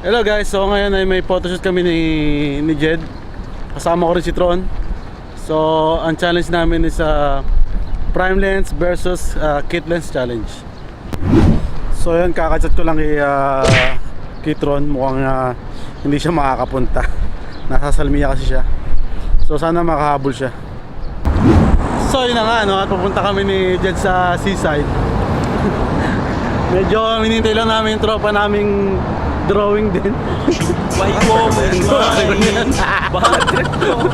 Hello guys, so ngayon ay may photoshoot kami ni Jed. Kasama ko rin si Tron. So ang challenge namin is prime lens versus kit lens challenge. So yan, kakachat ko lang kay Tron. Mukhang hindi siya makakapunta. Nasa Salmiya kasi siya. So sana makahabol siya. So yun na nga, no? At pupunta kami ni Jed sa seaside. Medyo minintay lang namin yung tropa naming drawing din. Why mo? Bakit ko?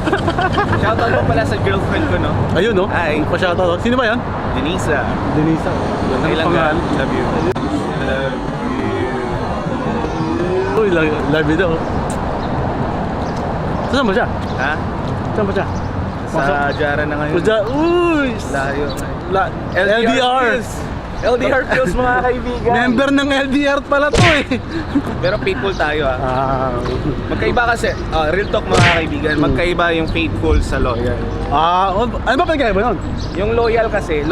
Shoutout mo pala sa girlfriend ko, no? Ayun, no? Hi. Pa-shoutout. Sino ba yan? Denisa. Denisa. Okay lang nga. Love you. Uy, love you daw. Saan ba siya? Ha? Saan ba siya? Sa Jara na ngayon. Uy! Layo. LDR! LDR pills, mga kaibigan. Member ng LDR pala to eh. Pero faithful tayo, ha? Magkaiba kasi, real talk mga kaibigan, magkaiba yung faithful sa loyal. Ano ba pinagkaiba nun? Yung loyal kasi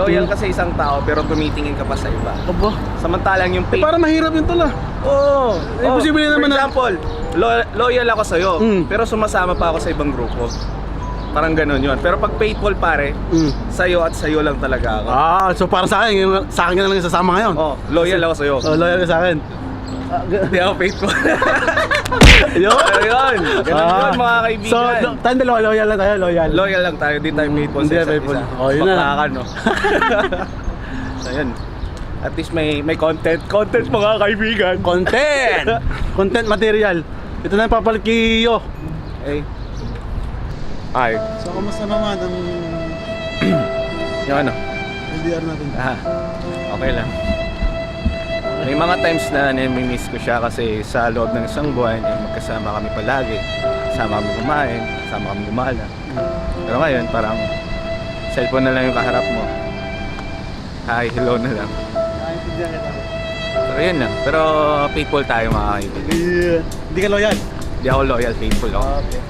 isang tao pero tumitingin ka pa sa iba. Aba. Samantalang yung faithful. Parang mahirap yun tol ah. Oo. Imposible naman for example, loyal ako sa'yo, pero sumasama pa ako sa ibang grupo. Parang ganun yun. Pero pag faithful pare, sa'yo at sa'yo lang talaga ako. So para sa akin na lang yung sasama ngayon. Loyal ako sa'yo. Loyal ka sa akin. Hindi ako faithful. Yun. Ayun. Ganun yun mga kaibigan. So tayong dalawa, loyal lang tayo, loyal. Loyal lang tayo, di tayo faithful sa isa't isa. Yun na. Baklakan, no? So yun. At least may content mga kaibigan. Content material. Ito na yung papalit kay Yo. Ay. So kamusta naman ang Yung ano? LDR natin? Okay lang. May mga times na nami-miss ko siya kasi sa loob ng isang buwan magkasama kami palagi. Kasama kami kumain, kasama kami gumala. Pero ngayon parang cellphone na lang yung kaharap mo. Hi, hello na lang. Pero yun lang. Pero faithful tayo mga kaibigan. Hindi ka loyal? Hindi ako loyal, faithful ako. Okay.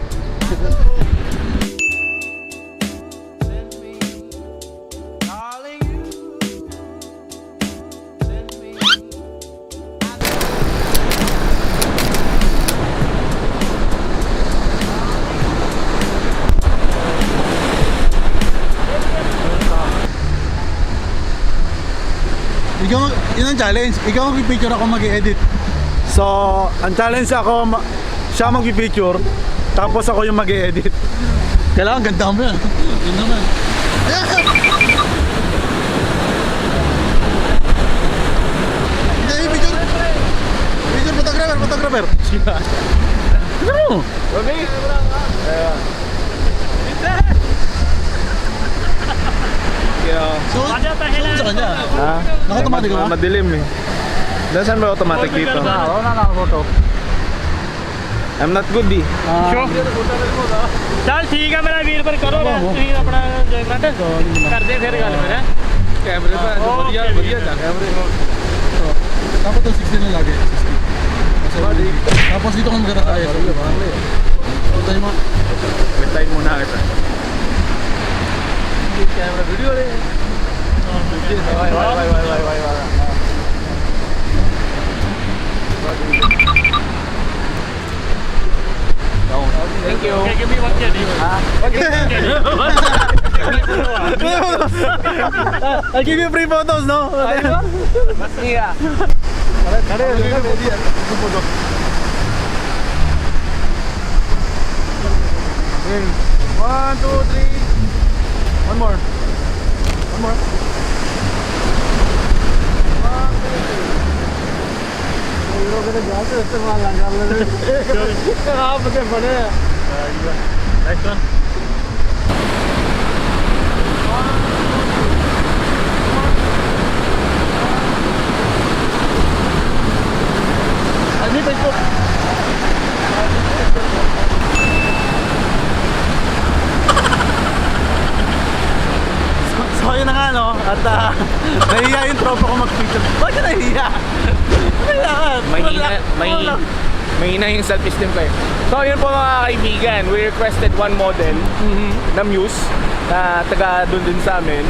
Yun ang challenge. Ikaw mag-picture, ako mag-edit. So, ang challenge ako, siya mag-picture, tapos ako yung mag-edit. Kailangan ganda mo yan. Yun naman. Picture, photographer. Ano? Okay. So, sa kanya? Naka-automatic ba? Madilim eh. Saan ba automatic dito? Naka-photo. I'm not good eh. चल ठीक है मेरा वीर पर करो ਤੁਸੀਂ ਆਪਣਾ enjoyment ਕਰਦੇ ਫਿਰ ਗੱਲ ਫਿਰ Camera pa, ਵਧੀਆ ਚੱਲ. Dapat ang 16 na lagi. Tapos dito kung maganda tayo. Tayo mo. Wait time muna kita. Camera video rin. Bye. Thank you. Okay, give me one candy. I'll give you free photos, no? Mas niya. One, two, three. One more. Next one. So yun na nga no, at nahihiya yung tropa ko mag-picture. Bakit nahihiya? Mahina Mahina yung self-esteem ko eh. So yun po mga kaibigan, we requested one model na Muse na taga doon din sa amin.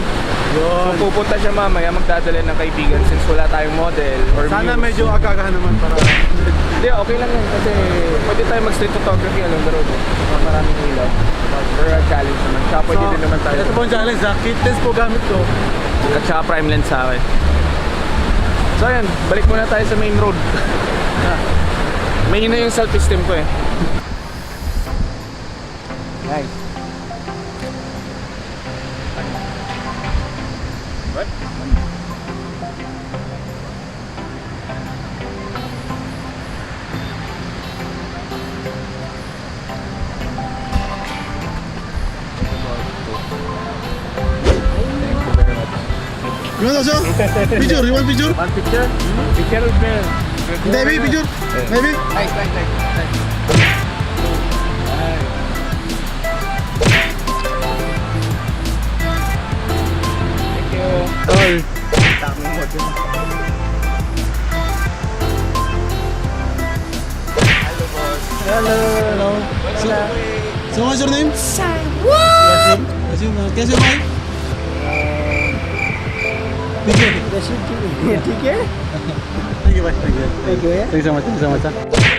Yun. So pupunta siya mamaya magdadala ng kaibigan since wala tayong model or Sana Muse. medyo aga-aga naman para... Hindi, okay lang yun kasi pwede tayo mag-street photography along the road. Maraming ilaw. For a challenge naman. Tsaka pwede din naman tayo. Ito po ang challenge ha. Kit lens po gamit ko. At saka prime lens sa akin. So ayan, balik muna tayo sa main road. Mahina yung self-esteem ko eh. Nice. What? You want also? Picture? You want picture? One picture? Picture with me. Maybe picture? Maybe? Nice. Thank you. All. Tamang mo dun. Hello, boss. Hello. So what's your name? What? Yasin. कैसे हो भाई? ठीक है. ठीक है Thank you, bye. Thank you. Thank you so much. Thank you so much.